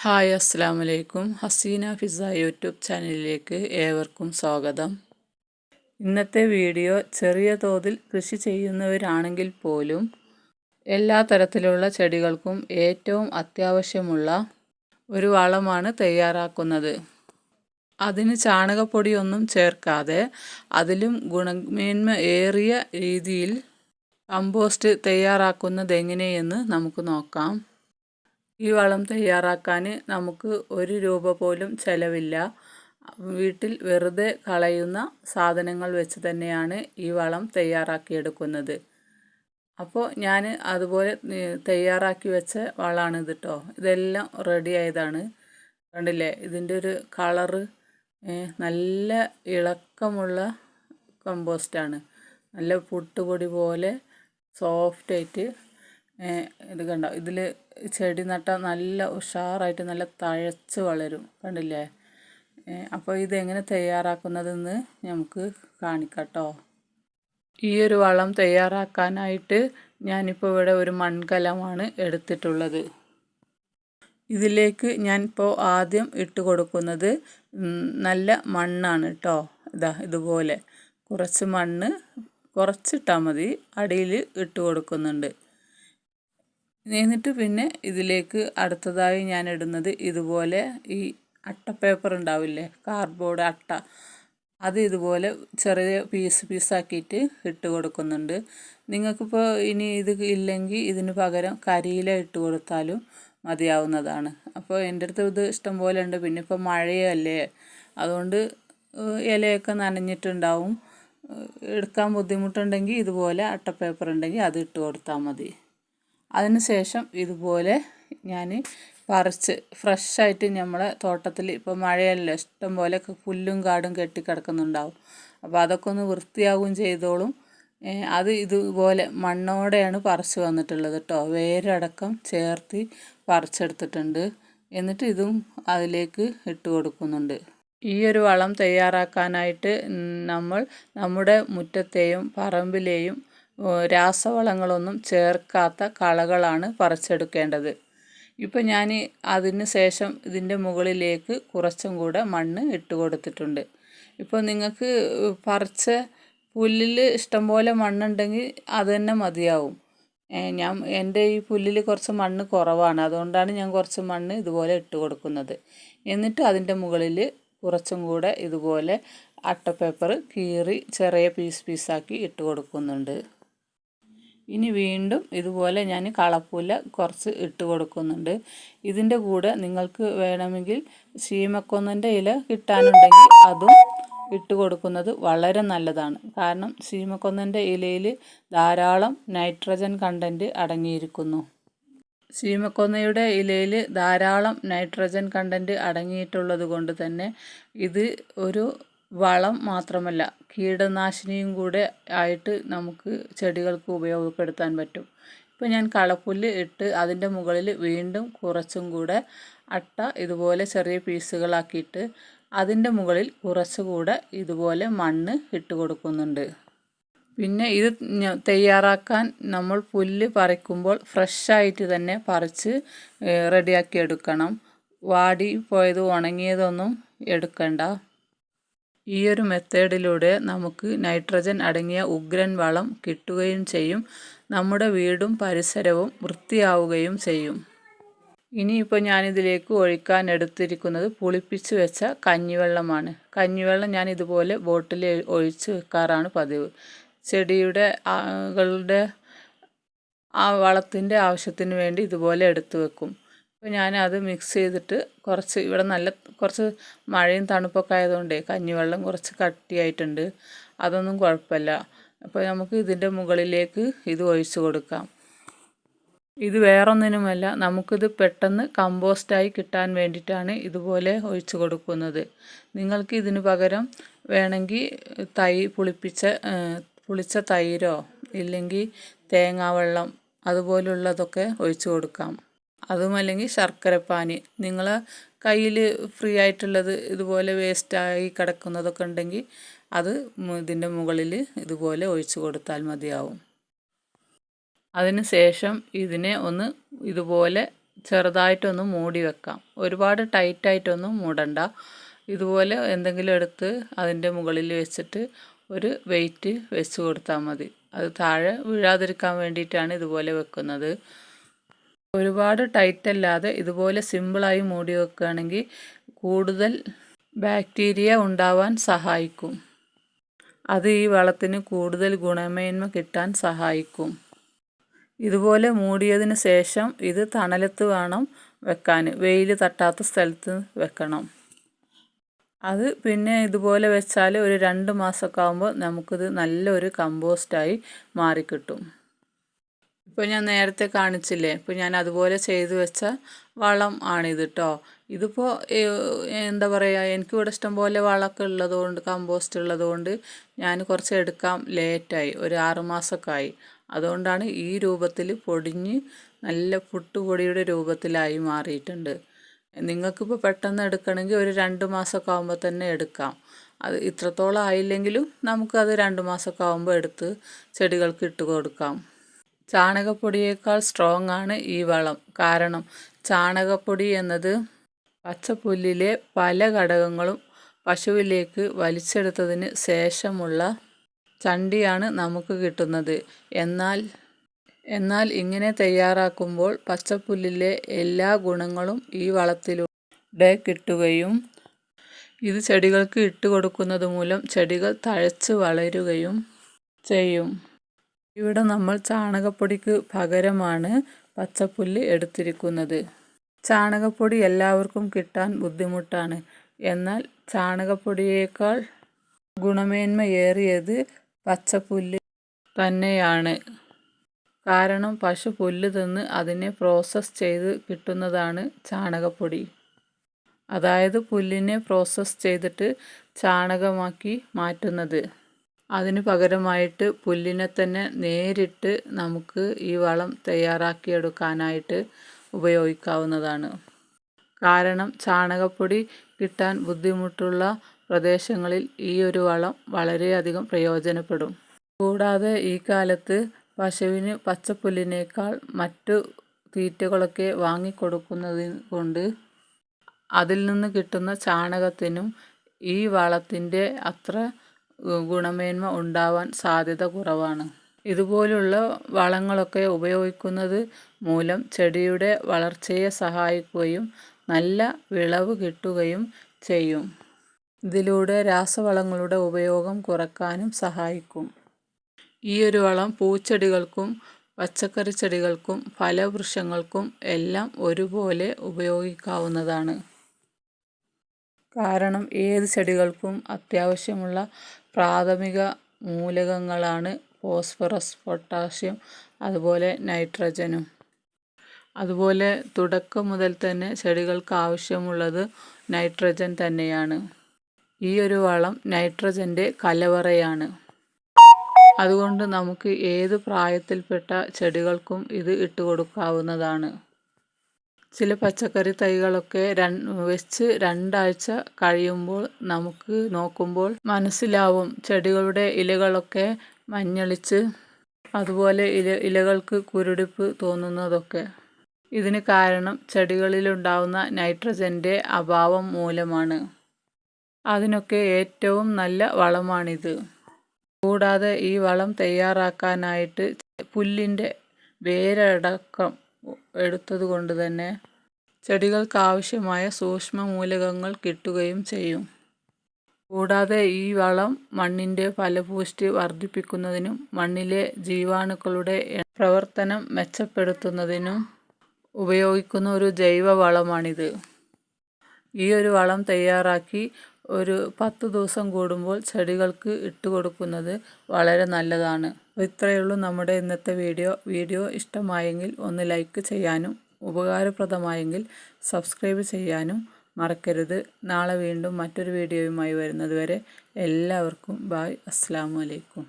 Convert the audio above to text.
Hi അസ്സാം വലൈക്കും. Hasina Fiza YouTube ചാനലിലേക്ക് ഏവർക്കും സ്വാഗതം. ഇന്നത്തെ വീഡിയോ ചെറിയ തോതിൽ കൃഷി ചെയ്യുന്നവരാണെങ്കിൽ പോലും എല്ലാ തരത്തിലുള്ള ചെടികൾക്കും ഏറ്റവും അത്യാവശ്യമുള്ള ഒരു വളമാണ് തയ്യാറാക്കുന്നത്. അതിന് ചാണകപ്പൊടിയൊന്നും ചേർക്കാതെ അതിലും ഗുണമേന്മ ഏറിയ രീതിയിൽ കമ്പോസ്റ്റ് തയ്യാറാക്കുന്നത് എങ്ങനെയെന്ന് നമുക്ക് നോക്കാം. ഈ വളം തയ്യാറാക്കാൻ നമുക്ക് 1 രൂപ പോലും ചിലവില്ല. വീട്ടിൽ വെറുതെ കളയുന്ന സാധനങ്ങൾ വെച്ച് തന്നെയാണ് ഈ വളം തയ്യാറാക്കിയെടുക്കുന്നത്. അപ്പോൾ ഞാൻ അതുപോലെ തയ്യാറാക്കി വെച്ച വളമാണിത് കേട്ടോ. ഇതെല്ലാം റെഡി ആയതാണ്. കണ്ടില്ലേ, ഇതിൻ്റെ ഒരു കളറ് നല്ല ഇളക്കമുള്ള കമ്പോസ്റ്റാണ്. നല്ല പുട്ടുപൊടി പോലെ സോഫ്റ്റായിട്ട് ഇത് കണ്ടോ, ഇതിൽ ചെടി നട്ടാൽ നല്ല ഉഷാറായിട്ട് നല്ല തഴച്ച് വളരും. കണ്ടില്ലേ? അപ്പോൾ ഇതെങ്ങനെ തയ്യാറാക്കുന്നതെന്ന് നമുക്ക് കാണിക്കാം കേട്ടോ. ഈ ഒരു വളം തയ്യാറാക്കാനായിട്ട് ഞാനിപ്പോൾ ഇവിടെ ഒരു മൺകലമാണ് എടുത്തിട്ടുള്ളത്. ഇതിലേക്ക് ഞാനിപ്പോൾ ആദ്യം ഇട്ട് കൊടുക്കുന്നത് നല്ല മണ്ണാണ് കേട്ടോ. ഇതുപോലെ കുറച്ച് മണ്ണ് കുറച്ചിട്ടാൽ മതി, അടിയിൽ ഇട്ട് കൊടുക്കുന്നുണ്ട്. എന്നിട്ട് പിന്നെ ഇതിലേക്ക് അടുത്തതായി ഞാൻ ഇടുന്നത് ഇതുപോലെ ഈ അട്ടപ്പേപ്പർ ഉണ്ടാവില്ലേ, കാർഡ്ബോർഡ് അട്ട, അത് ഇതുപോലെ ചെറിയ പീസാക്കിയിട്ട് ഇട്ട് കൊടുക്കുന്നുണ്ട്. നിങ്ങൾക്കിപ്പോൾ ഇനി ഇത് ഇല്ലെങ്കിൽ ഇതിന് പകരം കരിയില ഇട്ട് കൊടുത്താലും മതിയാവുന്നതാണ്. അപ്പോൾ എൻ്റെ അടുത്ത് ഇത് ഇഷ്ടം പോലെ ഉണ്ട്. പിന്നെ ഇപ്പോൾ മഴയല്ലേ, അതുകൊണ്ട് ഇലയൊക്കെ നനഞ്ഞിട്ടുണ്ടാവും. എടുക്കാൻ ബുദ്ധിമുട്ടുണ്ടെങ്കിൽ ഇതുപോലെ അട്ടപ്പേപ്പർ ഉണ്ടെങ്കിൽ അത് ഇട്ട് കൊടുത്താൽ മതി. അതിന് ശേഷം ഇതുപോലെ ഞാൻ പറിച്ച് ഫ്രഷായിട്ട് നമ്മളെ തോട്ടത്തിൽ ഇപ്പോൾ മഴയല്ലേ, ഇഷ്ടം പോലെ പുല്ലും കാടും കെട്ടിക്കിടക്കുന്നുണ്ടാവും. അപ്പോൾ അതൊക്കെ ഒന്ന് വൃത്തിയാവുകയും ചെയ്തോളും. അത് ഇതുപോലെ മണ്ണോടെയാണ് പറിച്ച് വന്നിട്ടുള്ളത് കേട്ടോ. വേരടക്കം ചേർത്ത് പറിച്ചെടുത്തിട്ടുണ്ട്. എന്നിട്ട് ഇതും അതിലേക്ക് ഇട്ട് കൊടുക്കുന്നുണ്ട്. ഈ ഒരു വളം തയ്യാറാക്കാനായിട്ട് നമ്മൾ നമ്മുടെ മുറ്റത്തെയും പറമ്പിലെയും രാസവളങ്ങളൊന്നും ചേർക്കാത്ത കളകളാണ് പറിച്ചെടുക്കേണ്ടത്. ഇപ്പോൾ ഞാൻ അതിന് ശേഷം ഇതിൻ്റെ മുകളിലേക്ക് കുറച്ചും കൂടെ മണ്ണ് ഇട്ട് കൊടുത്തിട്ടുണ്ട്. ഇപ്പോൾ നിങ്ങൾക്ക് പറിച്ച പുല്ലിൽ ഇഷ്ടംപോലെ മണ്ണുണ്ടെങ്കിൽ അത് തന്നെ മതിയാവും. എൻ്റെ ഈ പുല്ലിൽ കുറച്ച് മണ്ണ് കുറവാണ്, അതുകൊണ്ടാണ് ഞാൻ കുറച്ച് മണ്ണ് ഇതുപോലെ ഇട്ട് കൊടുക്കുന്നത്. എന്നിട്ട് അതിൻ്റെ മുകളിൽ കുറച്ചും കൂടെ ഇതുപോലെ അട്ടപ്പേപ്പർ കീറി ചെറിയ പീസാക്കി ഇട്ട് കൊടുക്കുന്നുണ്ട്. ഇനി വീണ്ടും ഇതുപോലെ ഞാൻ കളപ്പുല കുറച്ച് ഇട്ട് കൊടുക്കുന്നുണ്ട്. ഇതിൻ്റെ കൂടെ നിങ്ങൾക്ക് വേണമെങ്കിൽ ശീമക്കൊന്നൻ്റെ ഇല കിട്ടാനുണ്ടെങ്കിൽ അതും ഇട്ട് കൊടുക്കുന്നത് വളരെ നല്ലതാണ്. കാരണം ശീമക്കൊന്നൻ്റെ ഇലയിൽ ധാരാളം നൈട്രജൻ കണ്ടൻറ്റ് അടങ്ങിയിരിക്കുന്നു. ശീമക്കൊന്നയുടെ ഇലയിൽ ധാരാളം നൈട്രജൻ കണ്ടൻറ്റ് അടങ്ങിയിട്ടുള്ളത് കൊണ്ട് തന്നെ ഇത് ഒരു വളം മാത്രമല്ല, കീടനാശിനിയും കൂടെ ആയിട്ട് നമുക്ക് ചെടികൾക്ക് ഉപയോഗപ്പെടുത്താൻ പറ്റും. ഇപ്പോൾ ഞാൻ കളപ്പുല്ല് ഇട്ട് അതിൻ്റെ മുകളിൽ വീണ്ടും കുറച്ചും കൂടെ അട്ട ഇതുപോലെ ചെറിയ പീസുകളാക്കിയിട്ട് അതിൻ്റെ മുകളിൽ കുറച്ചുകൂടെ ഇതുപോലെ മണ്ണ് ഇട്ട് കൊടുക്കുന്നുണ്ട്. പിന്നെ ഇത് തയ്യാറാക്കാൻ നമ്മൾ പുല്ല് പറിക്കുമ്പോൾ ഫ്രഷായിട്ട് തന്നെ പറിച്ച് റെഡിയാക്കി എടുക്കണം. വാടി പോയത് ഉണങ്ങിയതൊന്നും എടുക്കണ്ട. ഈ ഒരു മെത്തേഡിലൂടെ നമുക്ക് നൈട്രജൻ അടങ്ങിയ ഉഗ്രൻ വളം കിട്ടുകയും ചെയ്യും. നമ്മുടെ വീടും പരിസരവും വൃത്തിയാവുകയും ചെയ്യും. ഇനിയിപ്പോൾ ഞാനിതിലേക്ക് ഒഴിക്കാൻ എടുത്തിരിക്കുന്നത് പുളിപ്പിച്ച് വെച്ച കഞ്ഞിവെള്ളമാണ്. കഞ്ഞിവെള്ളം ഞാൻ ഇതുപോലെ ബോട്ടിൽ ഒഴിച്ച് വെക്കാറാണ് പതിവ്. ചെടിയുടെ ആ വളത്തിൻ്റെ ആവശ്യത്തിന് വേണ്ടി ഇതുപോലെ എടുത്തു വെക്കും. അപ്പോൾ ഞാനത് മിക്സ് ചെയ്തിട്ട് ഇവിടെ കുറച്ച് മഴയും തണുപ്പൊക്കെ ആയതുകൊണ്ട് കഞ്ഞിവെള്ളം കുറച്ച് കട്ടിയായിട്ടുണ്ട്. അതൊന്നും കുഴപ്പമില്ല. അപ്പോൾ നമുക്ക് ഇതിൻ്റെ മുകളിലേക്ക് ഇത് ഒഴിച്ചു കൊടുക്കാം. ഇത് വേറൊന്നിനുമല്ല, നമുക്കിത് പെട്ടെന്ന് കമ്പോസ്റ്റായി കിട്ടാൻ വേണ്ടിയിട്ടാണ് ഇതുപോലെ ഒഴിച്ചു കൊടുക്കുന്നത്. നിങ്ങൾക്ക് ഇതിന് പകരം വേണമെങ്കിൽ പുളിച്ച തൈരോ ഇല്ലെങ്കിൽ തേങ്ങാവെള്ളം അതുപോലുള്ളതൊക്കെ ഒഴിച്ചു കൊടുക്കാം. അതുമല്ലെങ്കിൽ ശർക്കരപ്പാനി, നിങ്ങളെ കയ്യിൽ ഫ്രീ ആയിട്ടുള്ളത് ഇതുപോലെ വേസ്റ്റായി കിടക്കുന്നതൊക്കെ ഉണ്ടെങ്കിൽ അത് ഇതിൻ്റെ മുകളിൽ ഇതുപോലെ ഒഴിച്ചു കൊടുത്താൽ മതിയാവും. അതിന് ശേഷം ഇതിനെ ഒന്ന് ഇതുപോലെ ചെറുതായിട്ടൊന്ന് മൂടി വെക്കാം. ഒരുപാട് ടൈറ്റായിട്ടൊന്നും മൂടണ്ട. ഇതുപോലെ എന്തെങ്കിലും എടുത്ത് അതിൻ്റെ മുകളിൽ വെച്ചിട്ട് ഒരു വെയിറ്റ് വെച്ച് കൊടുത്താൽ മതി. അത് താഴെ വീഴാതിരിക്കാൻ വേണ്ടിയിട്ടാണ് ഇതുപോലെ വെക്കുന്നത്. ഒരുപാട് ടൈറ്റല്ലാതെ ഇതുപോലെ സിമ്പിളായി മൂടി വെക്കുകയാണെങ്കിൽ കൂടുതൽ ബാക്ടീരിയ ഉണ്ടാവാൻ സഹായിക്കും. അത് ഈ വളത്തിന് കൂടുതൽ ഗുണമേന്മ കിട്ടാൻ സഹായിക്കും. ഇതുപോലെ മൂടിയതിന് ശേഷം ഇത് തണലത്ത് വേണം വെക്കാൻ. വെയിൽ തട്ടാത്ത സ്ഥലത്ത് വെക്കണം. അത് പിന്നെ ഇതുപോലെ വെച്ചാൽ ഒരു 2 മാസമൊക്കെ ആകുമ്പോൾ നമുക്കിത് നല്ലൊരു കമ്പോസ്റ്റായി മാറിക്കിട്ടും. ഇപ്പോൾ ഞാൻ നേരത്തെ കാണിച്ചില്ലേ, ഇപ്പോൾ ഞാൻ അതുപോലെ ചെയ്തു വെച്ച വളം ആണിത് കേട്ടോ. ഇതിപ്പോൾ എന്താ പറയുക, എനിക്കിവിടെ ഇഷ്ടം പോലെ വളമൊക്കെ ഉള്ളതുകൊണ്ട്, കമ്പോസ്റ്റ് ഉള്ളതുകൊണ്ട് ഞാൻ കുറച്ച് എടുക്കാൻ ലേറ്റായി, ഒരു 6 മാസമൊക്കെ ആയി. അതുകൊണ്ടാണ് ഈ രൂപത്തിൽ പൊടിഞ്ഞ് നല്ല പുട്ടുപൊടിയുടെ രൂപത്തിലായി മാറിയിട്ടുണ്ട്. നിങ്ങൾക്കിപ്പോൾ പെട്ടെന്ന് എടുക്കണമെങ്കിൽ ഒരു 2 മാസമൊക്കെ ആകുമ്പോൾ തന്നെ എടുക്കാം. അത് ഇത്രത്തോളം ആയില്ലെങ്കിലും നമുക്കത് 2 മാസമൊക്കെ ആകുമ്പോൾ എടുത്ത് ചെടികൾക്ക് ഇട്ട് കൊടുക്കാം. ചാണകപ്പൊടിയേക്കാൾ സ്ട്രോങ് ആണ് ഈ വളം. കാരണം ചാണകപ്പൊടി എന്നത് പച്ചപ്പുല്ലിലെ പല ഘടകങ്ങളും പശുവിലേക്ക് വലിച്ചെടുത്തതിന് ശേഷമുള്ള ചണ്ടിയാണ് നമുക്ക് കിട്ടുന്നത്. എന്നാൽ ഇങ്ങനെ തയ്യാറാക്കുമ്പോൾ പച്ചപ്പുല്ലിലെ എല്ലാ ഗുണങ്ങളും ഈ വളത്തിലൂടെ കിട്ടുകയും ഇത് ചെടികൾക്ക് ഇട്ട് കൊടുക്കുന്നത് മൂലം ചെടികൾ തഴച്ച് വളരുകയും ചെയ്യും. ഇവിടെ നമ്മൾ ചാണകപ്പൊടിക്ക് പകരമാണ് പച്ചപ്പുല്ല് എടുത്തിരിക്കുന്നത്. ചാണകപ്പൊടി എല്ലാവർക്കും കിട്ടാൻ ബുദ്ധിമുട്ടാണ്. എന്നാൽ ചാണകപ്പൊടിയേക്കാൾ ഗുണമേന്മയേറിയത് പച്ചപ്പുല്ല് തന്നെയാണ്. കാരണം പശു പുല്ല് തിന്ന് അതിനെ പ്രോസസ്സ് ചെയ്ത് കിട്ടുന്നതാണ് ചാണകപ്പൊടി. അതായത് പുല്ലിനെ പ്രോസസ്സ് ചെയ്തിട്ട് ചാണകമാക്കി മാറ്റുന്നത്. അതിന് പകരമായിട്ട് പുല്ലിനെ തന്നെ നേരിട്ട് നമുക്ക് ഈ വളം തയ്യാറാക്കിയെടുക്കാനായിട്ട് ഉപയോഗിക്കാവുന്നതാണ്. കാരണം ചാണകപ്പൊടി കിട്ടാൻ ബുദ്ധിമുട്ടുള്ള പ്രദേശങ്ങളിൽ ഈ ഒരു വളം വളരെയധികം പ്രയോജനപ്പെടും. കൂടാതെ ഈ കാലത്ത് പശുവിന് പച്ചപ്പുല്ലിനേക്കാൾ മറ്റു തീറ്റകളൊക്കെ വാങ്ങിക്കൊടുക്കുന്നത് കൊണ്ട് അതിൽ നിന്ന് കിട്ടുന്ന ചാണകത്തിനും ഈ വളത്തിൻ്റെ അത്ര ഗുണമേന്മ ഉണ്ടാവാൻ സാധ്യത കുറവാണ്. ഇതുപോലുള്ള വളങ്ങളൊക്കെ ഉപയോഗിക്കുന്നത് മൂലം ചെടിയുടെ വളർച്ചയെ സഹായിക്കുകയും നല്ല വിളവ് കിട്ടുകയും ചെയ്യും. ഇതിലൂടെ രാസവളങ്ങളുടെ ഉപയോഗം കുറയ്ക്കാനും സഹായിക്കും. ഈ ഒരു വളം പൂച്ചെടികൾക്കും പച്ചക്കറി ചെടികൾക്കും ഫലവൃക്ഷങ്ങൾക്കും എല്ലാം ഒരുപോലെ ഉപയോഗിക്കാവുന്നതാണ്. കാരണം ഏത് ചെടികൾക്കും അത്യാവശ്യമുള്ള പ്രാഥമിക മൂലകങ്ങളാണ് ഫോസ്ഫറസ്, പൊട്ടാസ്യം, അതുപോലെ നൈട്രജനും. അതുപോലെ തുടക്കം മുതൽ തന്നെ ചെടികൾക്ക് ആവശ്യമുള്ളത് നൈട്രജൻ തന്നെയാണ്. ഈ ഒരു വളം നൈട്രജൻ്റെ കലവറയാണ്. അതുകൊണ്ട് നമുക്ക് ഏത് പ്രായത്തിൽപ്പെട്ട ചെടികൾക്കും ഇത് ഇട്ട് കൊടുക്കാവുന്നതാണ്. ചില പച്ചക്കറി തൈകളൊക്കെ വെച്ച് 2 ആഴ്ച കഴിയുമ്പോൾ നമുക്ക് നോക്കുമ്പോൾ മനസ്സിലാവും ചെടികളുടെ ഇലകളൊക്കെ മഞ്ഞളിച്ച് അതുപോലെ ഇലകൾക്ക് കുരുടിപ്പ് തോന്നുന്നതൊക്കെ. ഇതിന് കാരണം ചെടികളിലുണ്ടാവുന്ന നൈട്രജൻ്റെ അഭാവം മൂലമാണ്. അതിനൊക്കെ ഏറ്റവും നല്ല വളമാണിത്. കൂടാതെ ഈ വളം തയ്യാറാക്കാനായിട്ട് പുല്ലിൻ്റെ വേരടക്കം എടുത്തത് കൊണ്ട് തന്നെ ചെടികൾക്ക് ആവശ്യമായ സൂക്ഷ്മ മൂലകങ്ങൾ കിട്ടുകയും ചെയ്യും. കൂടാതെ ഈ വളം മണ്ണിൻ്റെ ഫലപുഷ്ടി വർദ്ധിപ്പിക്കുന്നതിനും മണ്ണിലെ ജീവാണുക്കളുടെ പ്രവർത്തനം മെച്ചപ്പെടുത്തുന്നതിനും ഉപയോഗിക്കുന്ന ഒരു ജൈവ വളമാണിത്. ഈ ഒരു വളം തയ്യാറാക്കി ഒരു 10 ദിവസം കൂടുമ്പോൾ ചെടികൾക്ക് ഇട്ട് കൊടുക്കുന്നത് വളരെ നല്ലതാണ്. ഇത്രയേ ഉള്ളൂ നമ്മുടെ ഇന്നത്തെ വീഡിയോ ഇഷ്ടമായെങ്കിൽ ഒന്ന് ലൈക്ക് ചെയ്യാനും ഉപകാരപ്രദമായെങ്കിൽ സബ്സ്ക്രൈബ് ചെയ്യാനും മറക്കരുത്. നാളെ വീണ്ടും മറ്റൊരു വീഡിയോയുമായി വരുന്നത് വരെ എല്ലാവർക്കും ബായ്. അസ്സലാമു അലൈക്കും.